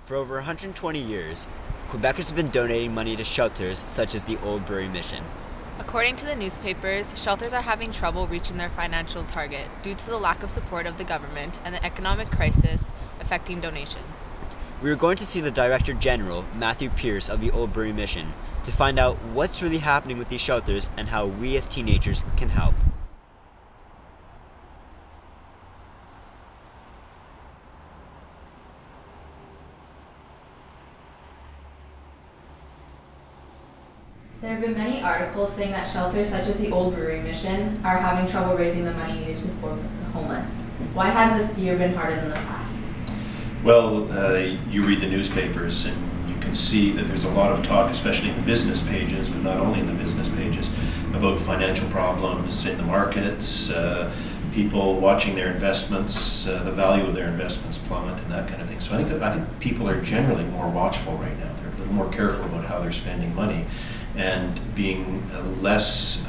For over 120 years, Quebecers have been donating money to shelters such as the Old Brewery Mission. According to the newspapers, shelters are having trouble reaching their financial target due to the lack of support of the government and the economic crisis affecting donations. We are going to see the Director General, Matthew Pierce of the Old Brewery Mission, to find out what's really happening with these shelters and how we as teenagers can help. There have been many articles saying that shelters such as the Old Brewery Mission are having trouble raising the money needed to support the homeless. Why has this year been harder than the past? Well, you read the newspapers and you can see that there's a lot of talk, especially in the business pages, but not only in the business pages, about financial problems in the markets, people watching their investments, the value of their investments plummet and that kind of thing. So I think people are generally more watchful right now. They're a little more careful about how they're spending money and being less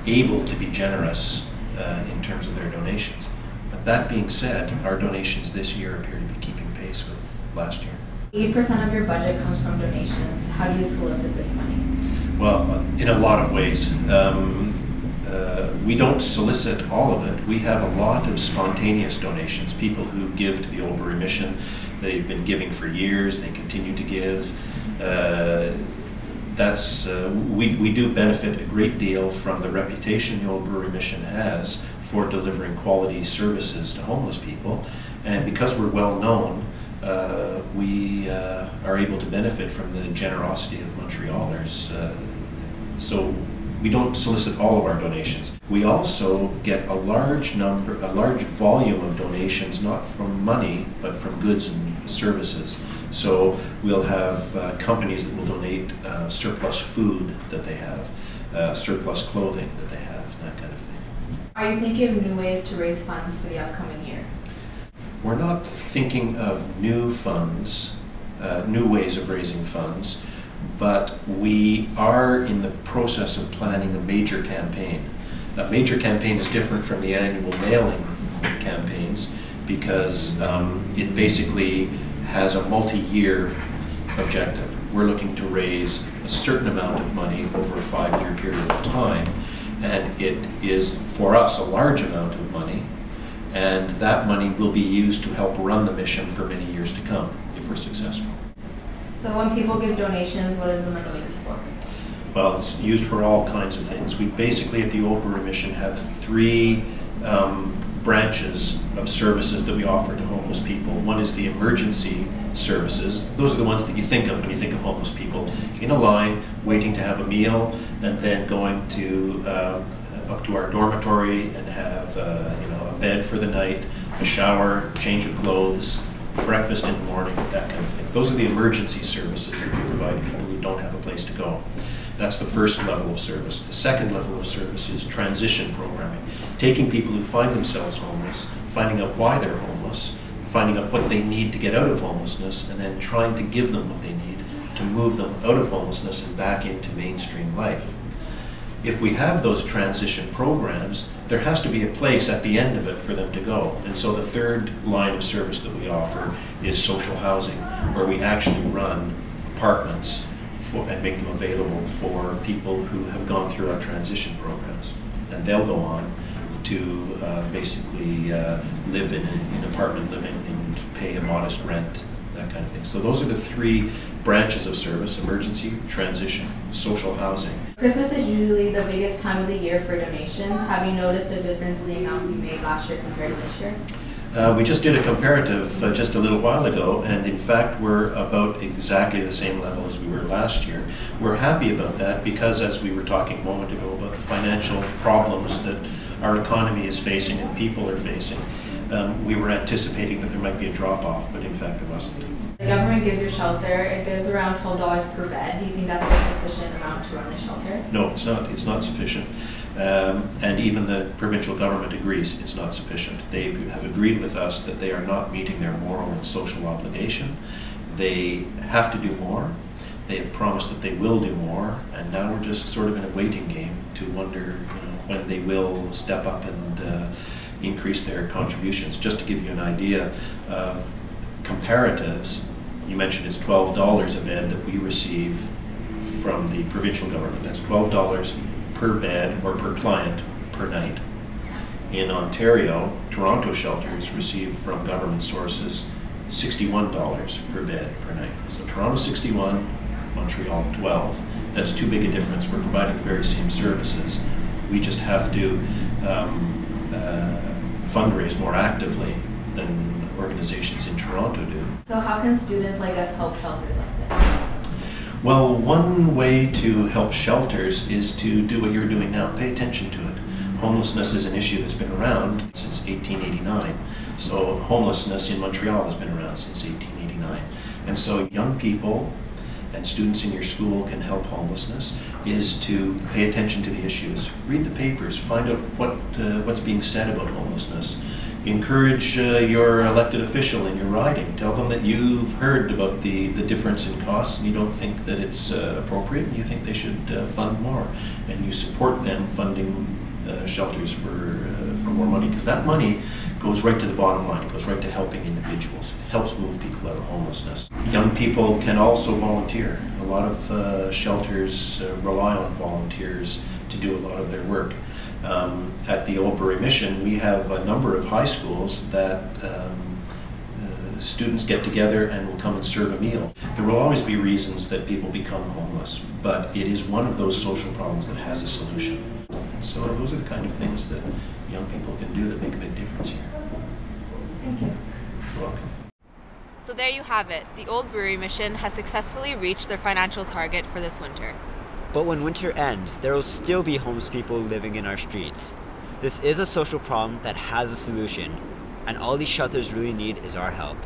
able to be generous in terms of their donations. But that being said, our donations this year appear to be keeping pace with last year. 80% of your budget comes from donations. How do you solicit this money? Well, in a lot of ways. We don't solicit all of it. We have a lot of spontaneous donations, people who give to the Old Brewery Mission. They've been giving for years, they continue to give. We do benefit a great deal from the reputation the Old Brewery Mission has for delivering quality services to homeless people, and because we're well known, we are able to benefit from the generosity of Montrealers. So we don't solicit all of our donations. We also get a large volume of donations, not from money, but from goods and services. So we'll have companies that will donate surplus food that they have, surplus clothing that they have, that kind of thing. Are you thinking of new ways to raise funds for the upcoming year? We're not thinking of new funds, new ways of raising funds, but we are in the process of planning a major campaign. A major campaign is different from the annual mailing campaigns because it basically has a multi-year objective. We're looking to raise a certain amount of money over a 5-year period of time, and it is for us a large amount of money, and that money will be used to help run the mission for many years to come if we're successful. So when people give donations, what is the money used for? Well, it's used for all kinds of things. We basically at the Old Brewery Mission have 3 branches of services that we offer to homeless people. One is the emergency services. Those are the ones that you think of when you think of homeless people. In a line, waiting to have a meal, and then going to up to our dormitory and have a bed for the night, a shower, change of clothes, breakfast in the morning, that kind of thing. Those are the emergency services that we provide to people who don't have a place to go. That's the first level of service. The second level of service is transition programming, taking people who find themselves homeless, finding out why they're homeless, finding out what they need to get out of homelessness, and then trying to give them what they need to move them out of homelessness and back into mainstream life. If we have those transition programs, there has to be a place at the end of it for them to go. And so the third line of service that we offer is social housing, where we actually run apartments and make them available for people who have gone through our transition programs. And they'll go on to basically live in apartment living and pay a modest rent, that kind of thing. So those are the 3 branches of service: emergency, transition, social housing. Christmas is usually the biggest time of the year for donations. Have you noticed a difference in the amount you made last year compared to this year? We just did a comparative just a little while ago, and in fact we're about exactly the same level as we were last year. We're happy about that because, as we were talking a moment ago about the financial problems that our economy is facing and people are facing, we were anticipating that there might be a drop-off, but in fact there wasn't. The government gives your shelter, it gives around $12 per bed. Do you think that's a sufficient amount to run the shelter? No, it's not. It's not sufficient. And even the provincial government agrees it's not sufficient. They have agreed with us that they are not meeting their moral and social obligation. They have to do more. They have promised that they will do more, and now we're just sort of in a waiting game to wonder when they will step up and increase their contributions. Just to give you an idea of comparatives, You mentioned it's $12 a bed that we receive from the provincial government. That's $12 per bed or per client per night. In Ontario, Toronto shelters receive from government sources $61 per bed per night. So Toronto 61, Montreal 12. That's too big a difference. We're providing the very same services. We just have to fundraise more actively than organizations in Toronto do. So how can students like us help shelters like this? Well, one way to help shelters is to do what you're doing now. Pay attention to it. Homelessness is an issue that's been around since 1889. So homelessness in Montreal has been around since 1889. And so young people and students in your school can help homelessness is to pay attention to the issues. Read the papers, find out what's being said about homelessness. Encourage your elected official in your riding. Tell them that you've heard about the difference in costs and you don't think that it's appropriate and you think they should fund more. And you support them funding shelters for more money, because that money goes right to the bottom line. It goes right to helping individuals. It helps move people out of homelessness. Young people can also volunteer. A lot of shelters rely on volunteers to do a lot of their work. At the Oldbury Mission, we have a number of high schools that students get together and will come and serve a meal. There will always be reasons that people become homeless, but it is one of those social problems that has a solution. So those are the kind of things that young people can do that make a big difference here. Thank you. You're welcome. So there you have it. The Old Brewery Mission has successfully reached their financial target for this winter. But when winter ends, there will still be homeless people living in our streets. This is a social problem that has a solution, and all these shelters really need is our help.